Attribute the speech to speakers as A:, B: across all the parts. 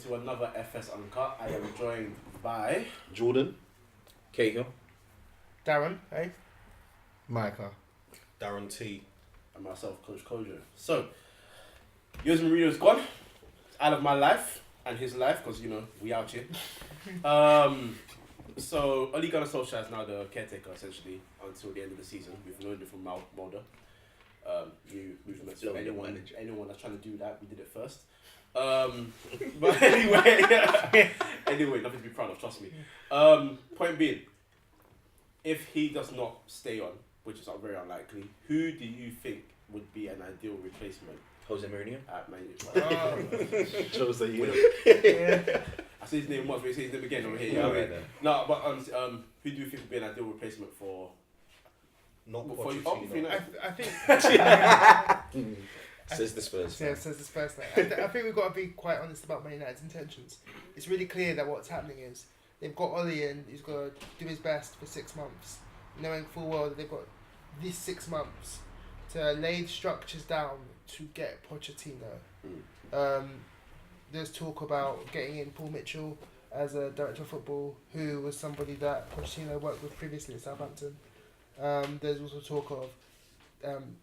A: To another FS Uncut. I am joined by
B: Jordan,
C: Cahill,
D: Darren, hey,
E: Micah,
B: Darren T,
A: and myself, Coach Kojo. So, Jose Mourinho's gone out of my life and his life because we out here. So Ole Gunnar Solskjaer is now the caretaker essentially until the end of the season. We've learned it from Mulder. New movement. So anyone that's trying to do that, we did it first. But anyway, nothing to be proud of, trust me. Point being, if he does not stay on, which is very unlikely, who do you think would be an ideal replacement?
C: Jose Mourinho
A: At Man United.
B: Jose
A: Yeah. I say his name once, but I say his name again over here. No, but who do you think would be an ideal replacement for?
B: Not
A: for you?
D: I think.
C: Says the Spurs.
D: Yeah, says the Spurs. I think we've got to be quite honest about Man United's intentions. It's really clear that what's happening is they've got Ole in, who's got to do his best for 6 months, knowing full well that they've got these 6 months to lay the structures down to get Pochettino. There's talk about getting in Paul Mitchell as a director of football, who was somebody that Pochettino worked with previously at Southampton. There's also talk of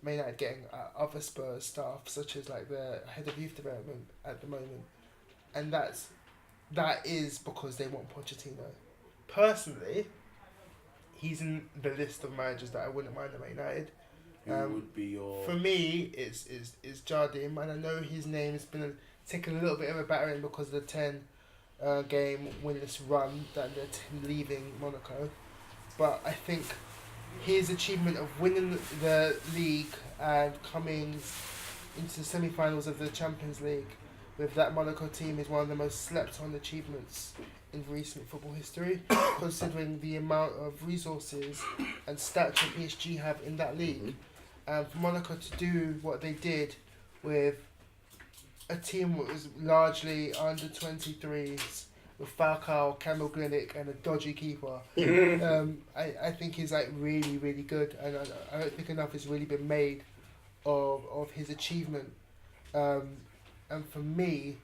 D: Man United getting other Spurs staff, such as like the head of youth development at the moment, and that is because they want Pochettino. Personally, he's in the list of managers that I wouldn't mind at Man United.
A: Who would be your?
D: For me, it's Jardim, and I know his name has been taking a little bit of a battering because of the 10 game winless run that they're leaving Monaco, but I think his achievement of winning the league and coming into the semi-finals of the Champions League with that Monaco team is one of the most slept-on achievements in recent football history, considering the amount of resources and stature PSG have in that league. And for Monaco to do what they did with a team that was largely under 23s, with Falcao, Camille Glinick, and a dodgy keeper, I think he's like really, really good, and I don't think enough has really been made of his achievement. And for me,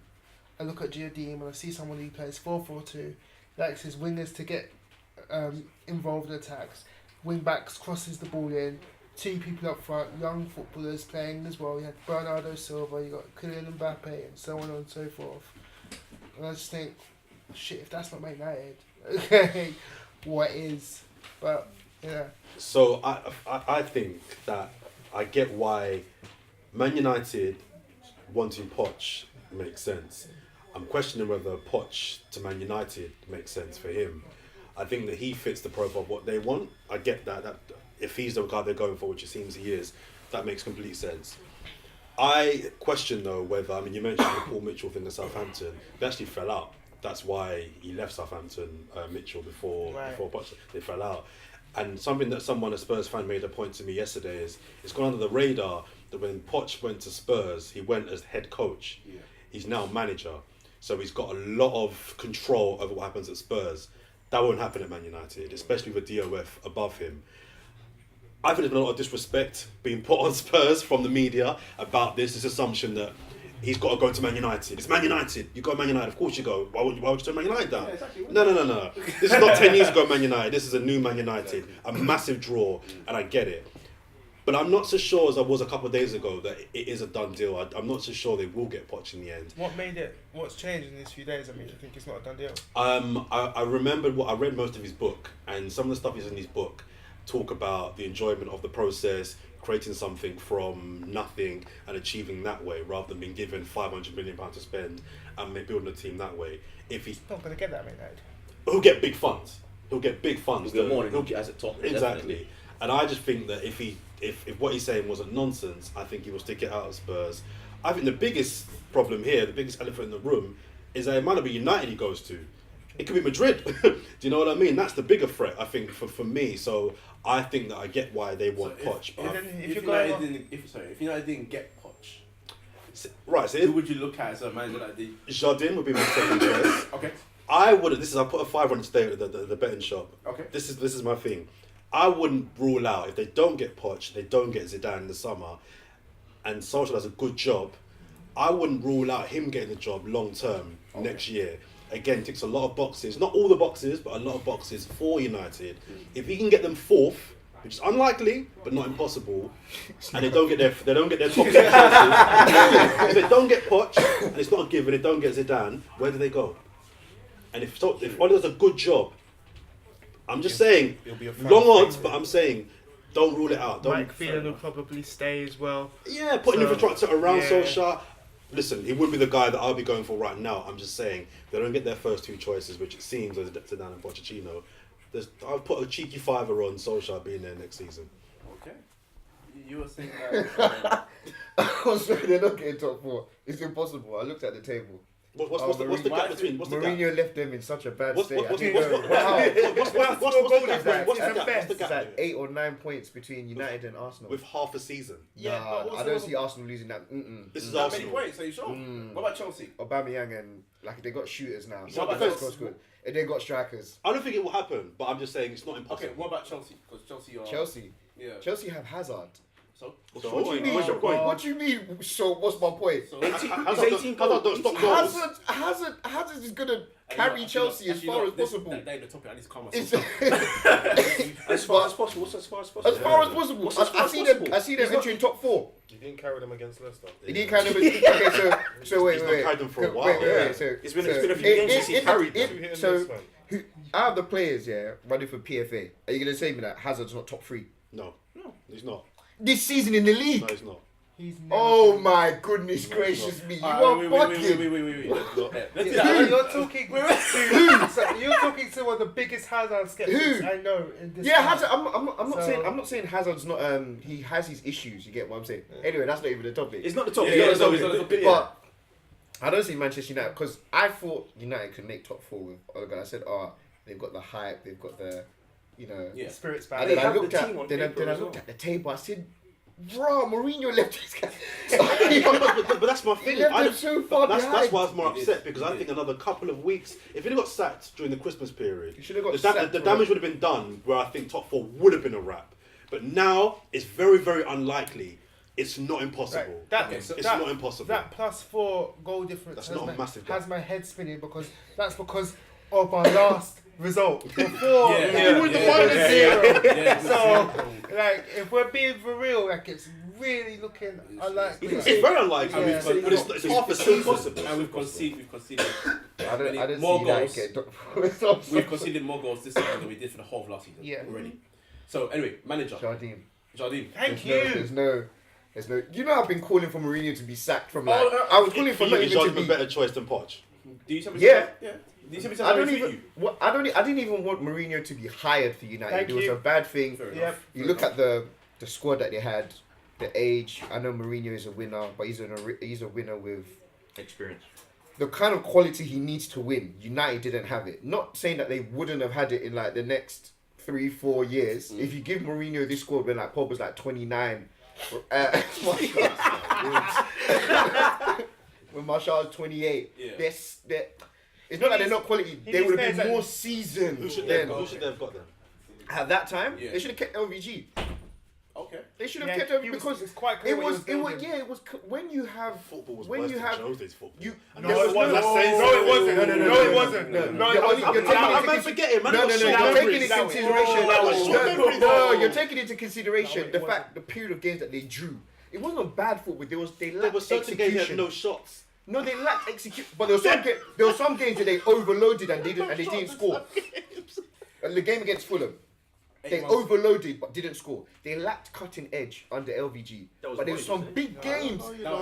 D: I look at Jardim and I see someone who plays 4-4-2, likes his wingers to get involved in attacks, wing backs crosses the ball in, 2 people up front, young footballers playing as well. You had Bernardo Silva, you got Kylian Mbappe, and so on and so forth. And I just think, shit, if that's not Man United, okay, what is? But yeah.
B: So I think that I get why Man United wanting Poch makes sense. I'm questioning whether Poch to Man United makes sense for him. I think that he fits the profile of what they want. I get that if he's the guy they're going for, which it seems he is, that makes complete sense. I question though whether, I mean, you mentioned the Paul Mitchell thing at Southampton. They actually fell out. That's why he left Southampton, Mitchell, before Poch. They fell out. And something that a Spurs fan made a point to me yesterday is, it's gone under the radar that when Poch went to Spurs, he went as head coach. Yeah. He's now manager. So he's got a lot of control over what happens at Spurs. That won't happen at Man United, especially with DOF above him. I think there's been a lot of disrespect being put on Spurs from the media about this assumption that he's got to go to Man United. It's Man United. You go to Man United. Of course you go. Why would you turn Man United down? Yeah, exactly. No. This is not 10 years ago Man United. This is a new Man United. A massive draw, and I get it. But I'm not so sure as I was a couple of days ago that it is a done deal. I'm not so sure they will get Poch in the end.
D: What's changed in these few days? I mean, do you think it's not a done deal?
B: I remembered I read most of his book, and some of the stuff is in his book talk about the enjoyment of the process, creating something from nothing and achieving that way, rather than being given £500 million to spend and building a team that way. If he's
D: not going to get that, mate,
B: he'll get big funds. He'll get big funds.
C: He'll get more than as a top.
B: Exactly.
C: Definitely.
B: And I just think that if what he's saying wasn't nonsense, I think he will stick it out at Spurs. I think the biggest problem here, the biggest elephant in the room, is that it might not be United he goes to. It could be Madrid. Do you know what I mean? That's the bigger threat, I think, for me. So I think that I get why they want Poch.
A: If United didn't get Poch,
B: Right, so
A: Who would you look at as a manager like the?
B: Jardine would be my second choice.
A: Okay.
B: I wouldn't. I put a $5 on today at the betting shop.
A: Okay.
B: This is my thing. I wouldn't rule out if they don't get Poch, they don't get Zidane in the summer, and Solskjaer does a good job. I wouldn't rule out him getting the job long term next year. Again, ticks a lot of boxes. Not all the boxes, but a lot of boxes for United. If he can get them fourth, which is unlikely but not impossible, and they don't get their top six choices. If they don't get Poch and it's not a given, they don't get Zidane, where do they go? And if Ole does a good job, I'm just saying,
E: It'll be a
B: long odds, but I'm saying, don't rule it out. Don't.
E: Mike Phelan will probably stay as well.
B: Yeah, putting infrastructure around
E: yeah.
B: Solskjaer. Listen, he would be the guy that I'll be going for right now. I'm just saying, they don't get their first two choices, which it seems as Zidane and Pochettino. I'll put a cheeky $5 on Solskjaer being there next season.
A: Okay. You were saying that.
F: I was sorry, they're not getting top 4. It's impossible. I looked at the table.
B: What's the gap between? What's the gap?
F: Mourinho left them in such a bad
B: What's
F: state.
B: the
F: I don't know.
B: what's the gap? What's the
F: It's
B: gap?
F: like 8 or 9 points between United and Arsenal.
B: With half a season.
E: Yeah,
F: Nah,
E: but
F: I don't see Arsenal losing that.
B: This is
A: That many
B: Arsenal.
A: points? Are you sure? What about Chelsea?
F: Aubameyang and like they got shooters now.
B: What about
F: Defense
B: defense?
F: score's good. And they got strikers.
B: I don't think it will happen, but I'm just saying it's not
A: Okay,
B: impossible.
A: what about Chelsea? Because Chelsea are.
F: Chelsea.
A: Yeah.
F: Chelsea have Hazard.
A: So.
B: So
F: What do you mean?
B: what's your point?
F: What do you mean? So what's my point?
A: So.
B: Hazard don't stop goals.
F: Hazard is gonna carry Chelsea as far as possible.
A: That ain't the topic. I need to calm
F: It's-
A: myself.
C: As far as possible. What's as far as possible?
F: As far as possible.
C: What's as far
F: I
C: as
F: see
C: possible?
F: them. I see them entering top 4.
E: You didn't carry them against Leicester.
F: He didn't kind of. Okay, so wait,
B: He's not
F: wait.
B: carried them for a while.
F: Wait. So
C: It's been a few games since he carried them.
E: Hit and
F: So
E: miss, man.
F: who out of the players, running for PFA, are you gonna say me that Hazard's not top 3
B: No, he's not.
F: this season in the league?
B: No, he's not.
D: He's never
F: Oh
D: been-
F: my goodness gracious me! You
A: Wait,
F: are
A: wait.
F: bugging.
A: Let's do
D: You're
A: that.
D: talking to one of the biggest Hazard skeptics
F: Who?
D: I know in this.
F: Yeah,
D: country.
F: Hazard. I'm not
D: So-
F: saying. I'm not saying Hazard's not. He has his issues. You get what I'm saying? Anyway, that's not even the topic.
C: It's not the top.
A: Yeah,
C: it's
A: it's
C: not
A: not
C: the
A: the
C: top.
A: top.
F: But I don't see Manchester United because I thought United could make top 4 with Odegaard. I said, they've got the hype. They've got the,
A: Yeah.
D: Spirits
F: And
D: back.
C: they
F: then I
C: have the
F: looked
C: team on
F: at then I
C: paper as
F: looked
C: well.
F: at the table. I said, "Bro, Mourinho left his guy.
B: But that's my
F: He
B: thing.
F: left them so far
B: That's
F: behind."
B: why I was more
A: He
B: upset
A: did.
B: because
A: He
B: I
A: did.
B: think another couple of weeks, if he'd got sacked during the Christmas period,
F: He should have got
B: the
F: sacked.
B: damage would have been done where I think top 4 would have been a wrap. But now it's very, very unlikely. It's not impossible.
D: Right. That,
A: Okay, so
B: it's
D: that,
B: not impossible.
D: That +4 goal difference
B: That's
D: has,
B: not a massive gap.
D: has my head spinning because of our last result. Before
A: Yeah,
D: we were the
A: yeah,
D: minus
A: yeah,
D: zero.
A: Yeah.
D: So, like, if we're being for real, like, it's really looking unlikely.
B: It's very unlikely,
D: Yeah.
B: but it's half a
A: still
B: season.
A: possible. And we've conceded
F: I don't
A: more
F: see that
A: goals.
F: get done.
A: We've conceded more goals this season than we did for the whole of last season.
D: Yeah.
A: Already. So anyway, manager
F: Jardine.
A: Jardine.
D: Thank
F: There's no. You know, I've been calling for Mourinho to be sacked from like.
A: Oh,
F: I was calling for
B: For
F: not
B: you,
F: even to
B: Jardine a
F: be.
B: better choice than Poch.
A: Do you tell me?
F: Yeah.
A: Yeah. Do you tell me
F: I
A: something
F: don't
A: that
F: even.
A: you?
F: What I didn't even want Mourinho to be hired for United.
D: Thank
F: It was
D: you.
F: a bad thing.
A: Fair
D: Yep.
A: enough.
F: You look at the squad that they had, the age. I know Mourinho is a winner, but he's a winner with
C: Experience.
F: the kind of quality he needs to win. United didn't have it. Not saying that they wouldn't have had it in like the next 3-4 years. If you give Mourinho this squad when like Pogba's like 29, when Martial's 28,
A: Yeah.
F: they're it's not that they're not quality.
D: He
F: They would have
D: needs
F: been
D: to-
F: more seasoned.
B: Who should they
F: then.
B: have got then?
F: At that time,
A: Yeah.
F: they should have kept LVG.
A: Okay.
F: They should have
D: Yeah,
F: kept LVG
D: he was-
F: because
D: it's quite clear
F: it
D: what he
F: was
D: building.
F: yeah, it was when you have
B: Football was
F: when
B: worse
F: you
B: than
F: have
B: Jose's football.
F: you
B: And
D: No,
B: that's-
D: it wasn't.
B: that's
D: No,
B: saying
D: it
B: something.
D: wasn't. No, it wasn't.
F: No,
D: No,
F: you're
D: it
F: taking
D: wasn't.
B: I'm forgetting, man.
F: No,
B: I've got short
F: you're taking
B: memories.
F: into
D: That was-
F: consideration.
B: I've got short memories.
F: No, you're taking into consideration
D: No,
F: the
D: it
F: fact the period of games that they drew. It wasn't bad football. They
B: There
F: lacked
B: were certain games that had
F: execution.
B: no shots.
F: No, they lacked execution. But there were some games that they overloaded and didn't score. And the game against Fulham, they overloaded but didn't score. They lacked cutting edge under LVG.
C: That was
F: But there
C: what
F: were
C: he
F: some
C: was
F: big games.
A: No,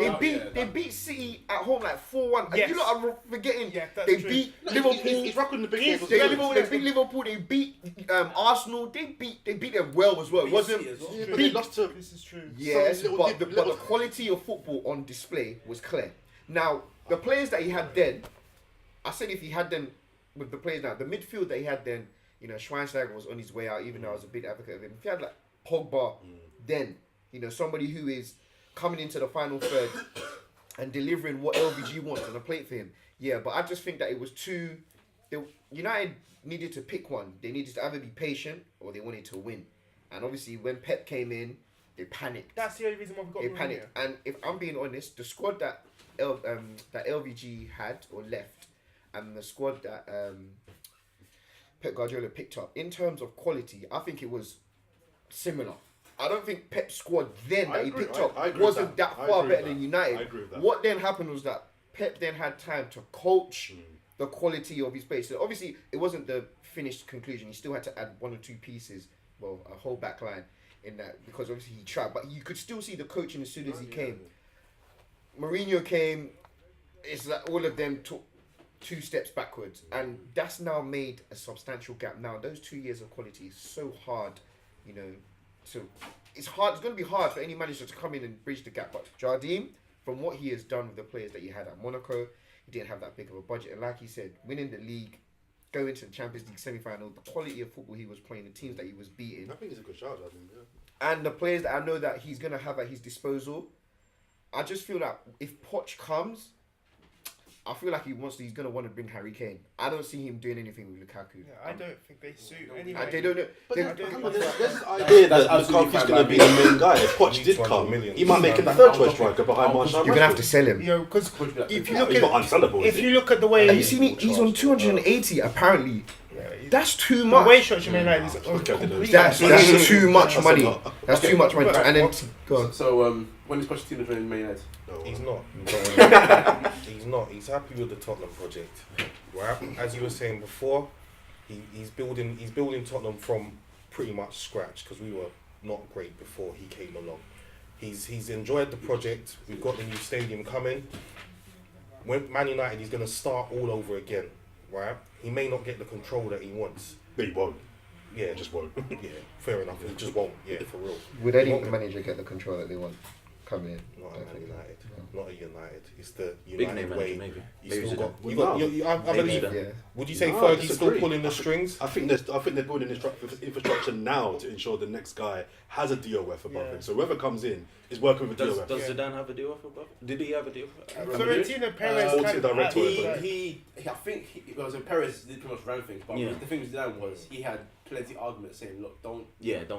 F: They beat City at home like 4-1.
D: Yes.
F: You lot are forgetting.
D: Yeah, that's
F: They
D: true.
F: beat
B: He's
F: Liverpool.
B: rocking the big
D: Yes,
B: games.
F: They
D: Yeah,
F: beat Liverpool. They beat Arsenal. They beat them well as well. It wasn't.
B: Yeah, but they lost to.
D: This is true.
F: Yes,
B: Some
F: but
B: little-
F: the quality of football on display was clear. Now, the players that he had then, I said if he had them with the players now, the midfield that he had then, you know, Schweinsteiger was on his way out, even though I was a big advocate of him. If he had like Pogba then, you know, somebody who is coming into the final third and delivering what LVG wants on a plate for him. Yeah, but I just think that it was United needed to pick one. They needed to either be patient or they wanted to win. And obviously, when Pep came in, they panicked.
D: That's the only reason why we got
F: They
D: Mourinho.
F: panicked. And if I'm being honest, the squad that LVG had or left, and the squad that Pep Guardiola picked up, in terms of quality, I think it was similar. I don't think Pep's squad then that he picked up
B: I agree
F: wasn't
B: with
F: that
B: that. I
F: far
B: agree
F: better
B: with
F: than
B: that.
F: United.
B: I agree with that.
F: What then happened was that Pep then had time to coach the quality of his players. So obviously, it wasn't the finished conclusion. He still had to add one or two pieces, well, a whole back line in that, because obviously he tried. But you could still see the coaching as soon as he came. Mourinho came, it's like all of them took 2 steps backwards, and that's now made a substantial gap. Now those 2 years of quality is so hard, you know. So it's hard. It's going to be hard for any manager to come in and bridge the gap. But Jardim, from what he has done with the players that he had at Monaco, he didn't have that big of a budget, and like he said, winning the league, going to the Champions League semi-final, the quality of football he was playing, the teams that he was beating,
B: I think he's a good shout, I think, yeah.
F: and the players that I know that he's going to have at his disposal, I just feel that if Poch comes, I feel like he's going to want to bring Harry Kane. I don't see him doing anything with Lukaku.
D: Yeah, I don't think they suit anyway.
F: They don't know.
B: But
F: they-
B: there's this idea that
A: absolutely
B: Lukaku's
A: fine
B: going to
A: by
B: be
A: me.
B: the main guy. If Poch did
E: 200
B: come,
E: million.
B: he might make him the third choice striker behind Martial.
F: You're going to have to sell him.
D: You know, because if you look
B: He's not
D: at
B: unsellable, is
D: if
B: he?
D: you look at the way
F: Have you seen it? He's on 280 apparently. That's too
D: the
F: much.
D: way structure Man United is
B: Okay, I didn't know.
F: That's too much
B: That's
F: money.
B: a lot.
F: That's too much money. And then go on.
A: So when is Pochettino joining Man United?
B: No,
E: He's not. He's not. He's happy with the Tottenham project. Right? As you were saying before, he's building Tottenham from pretty much scratch, because we were not great before he came along. He's enjoyed the project. We've got the new stadium coming. When Man United, he's going to start all over again. Right? He may not get the control that he wants.
B: He won't.
E: Yeah,
B: He just won't.
E: yeah, fair enough. He just won't. Yeah, for real.
F: Would any manager get the control that they want coming in?
E: Not a Man United. Not a United. It's the
C: Big
E: United
C: name
E: way.
C: manager, maybe.
E: You
C: Maybe
E: still got.
C: Zidane.
E: You got. I
C: Maybe
E: believe.
C: Zidane.
F: Yeah.
E: Would you say
B: No, I
E: Fergie's still
B: disagree.
E: pulling the strings?
B: I think they're building infrastructure now to ensure the next guy has a DOF above him. So whoever comes in is working with a DOF.
C: Does Zidane have a deal with above? Did he have a deal?
D: Florentino Perez
B: Sporting
D: kind of
B: director,
D: acted
B: but
D: like-
A: He I think so Perez did pretty much ran things, but
C: Yeah.
A: the thing with Zidane was he had plenty of arguments saying, look, don't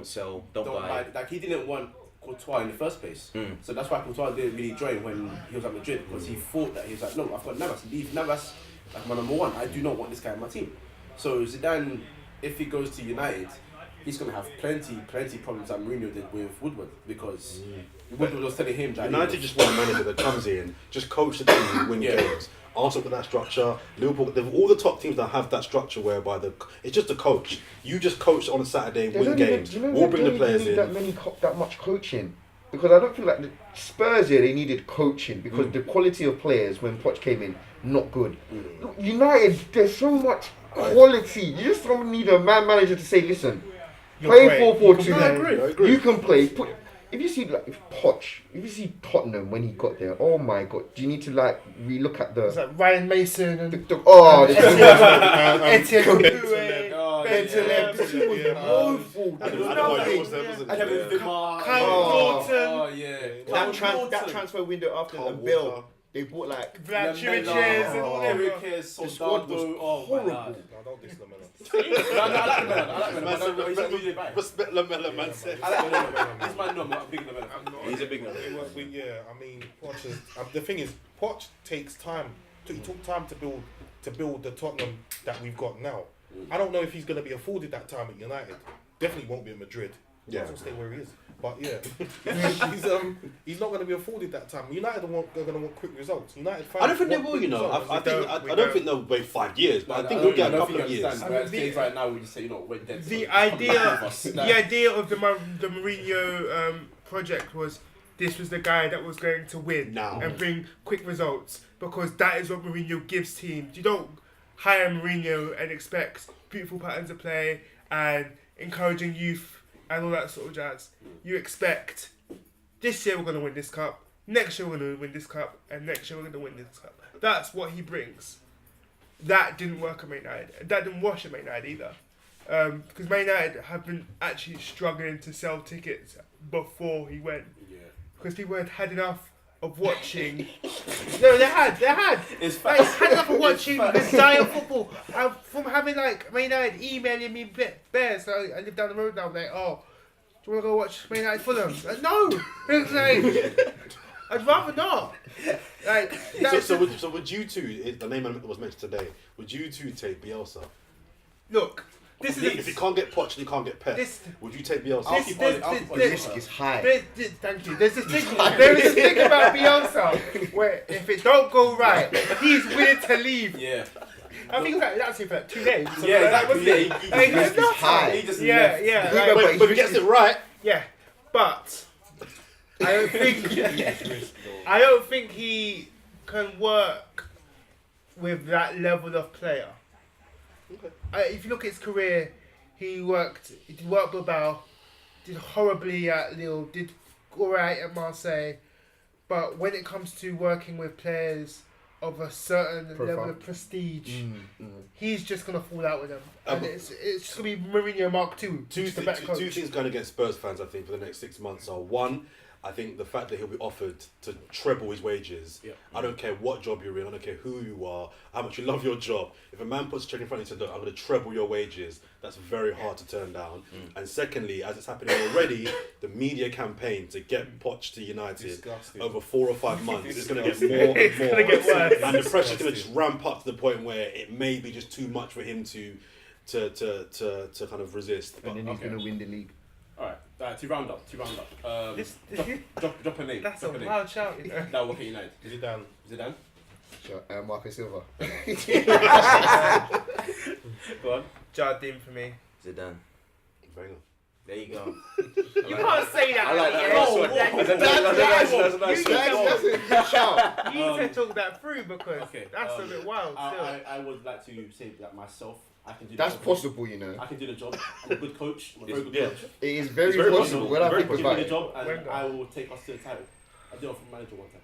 C: Sell, don't buy.
A: buy. Like he didn't want Courtois in the first place, so that's why Courtois didn't really join when he was at Madrid, because he thought that he was like, no, I've got Navas, leave Navas like my number one. I do not want this guy in my team. So Zidane, if he goes to United, he's gonna have plenty problems that Mourinho did with Woodward, because Woodward was telling him that
B: United just want a manager that comes in, just coach the team, win games. Arsenal with that structure, Liverpool, all the top teams that have that structure whereby it's just a coach. You just coach on a Saturday, win games. We'll bring the players in.
F: That much coaching, because I don't feel like the Spurs here they needed coaching, because the quality of players when Poch came in not good. Look, United, there's so much quality. You just don't need a manager to say, listen, play
D: great.
F: 4-4-2.
B: I agree.
F: You can play. If you see if you see Tottenham when he got there, oh my god, do you need to relook at
D: It's
F: the
D: like Ryan Mason and
F: Etienne
D: Capoue,
F: Bentaleb. The team was woeful.
B: I don't know why it was there, wasn't
A: Kevin
B: it?
A: Dimar.
D: Kyle
A: Oh
D: Norton.
A: yeah.
F: That transfer window after
B: Carl
F: the bill,
B: Walker.
F: they bought like
D: Vlad Chiriches and all them.
F: the squad was horrible.
E: No, don't diss Lamella.
A: I like Lamella.
B: Respect Lamella, man. Said.
A: This man, no, I'm not a big Lamella.
C: He's a big man.
E: Yeah, I mean, Poch is. The thing is, Poch takes time. He took time to build the Tottenham that we've got now. I don't know if he's going to be afforded that time at United. Definitely won't be at Madrid.
B: Yeah.
E: He'll stay where he is. But yeah, he's not going to be afforded that time. United are going to want quick results. United fans
B: I don't think they
E: want
B: will,
E: quick
B: you know.
E: results.
B: I don't think they'll wait 5 years, but I think they'll get a couple of years.
A: Right now, we just say, we're dead.
D: The idea of the Mourinho project was this was the guy that was going to win
B: Now.
D: and bring quick results, because that is what Mourinho gives teams. You don't hire Mourinho and expect beautiful patterns of play and encouraging youth and all that sort of jazz. You expect this year we're going to win this cup, next year we're going to win this cup, and next year we're going to win this cup. That's what he brings. That didn't work at Man United. That didn't wash at Man United either. Because Man United have been actually struggling to sell tickets before he went.
A: Yeah.
D: Because people had enough of watching. No, they had.
A: It's
D: Like,
A: facts.
D: had enough of watching the dire football. From having like Man United emailing me bears. So I live down the road now. I'm like, oh, do you want to go watch Man United Fulham? Like, no. It's like, I'd rather not. Like,
B: So would you two? The name was mentioned today. Would you two take Bielsa?
D: look. This is
B: If you can't get Poch and you can't get Pep, would you take Bielsa?
A: I'll keep on it.
F: The risk is high.
D: Thank you. There's this thing. There is a thing about Bielsa where if it don't go right, he's willing to leave.
A: Yeah.
D: I think that's it for like 2 days.
A: Yeah, exactly. Yeah,
D: Like,
F: risk is high.
A: He just
D: yeah,
A: left.
D: yeah,
F: Yeah,
D: like,
F: but
B: But if he gets it right,
D: yeah. But I don't think I don't think he can work with that level of player. If you look at his career, he did work at Bilbao, did horribly at Lille, did alright at Marseille, but when it comes to working with players of a certain level of prestige, he's just gonna fall out with them, and it's just gonna be Mourinho Mark II.
B: two things going against Spurs fans, I think, for the next 6 months are: one, I think the fact that he'll be offered to treble his wages.
A: Yeah.
B: I don't care what job you're in, I don't care who you are, how much you love your job. If a man puts a check in front of you and says, "Look, I'm going to treble your wages," that's very hard to turn down. And secondly, as it's happening already, the media campaign to get Poch to United
C: Disgusting.
B: over 4 or 5 months is going to get more and more.
D: It's gonna get worse.
B: And the pressure's going to just ramp up to the point where it may be just too much for him to kind of resist.
F: And then he's going to win the league.
A: Alright, to round up. Drop a name.
D: That's
A: drop
D: a
A: name.
D: wild shout, you know.
A: That will hit United.
E: Zidane.
A: Zidane?
F: Sure, Marcus Silva.
A: Go on.
D: Jardim for me.
C: Zidane.
B: Very good.
C: There you go.
D: You can't say that.
C: I like that.
D: Yeah.
C: That's a nice one.
F: That's a good shout.
D: You need to talk that through because
A: Okay,
D: that's a bit wild still.
A: I would like to say that myself. I can do
F: That's
A: the job.
F: possible, you know.
A: I can do the job. I'm a good coach. I'm a very good
B: Yeah.
A: coach.
F: It is very
B: very
F: possible. When I
B: very
F: think
A: Give
F: about
A: me the
F: it.
A: job and
D: Wenger.
A: I will take us to the title. I did it for manager one time.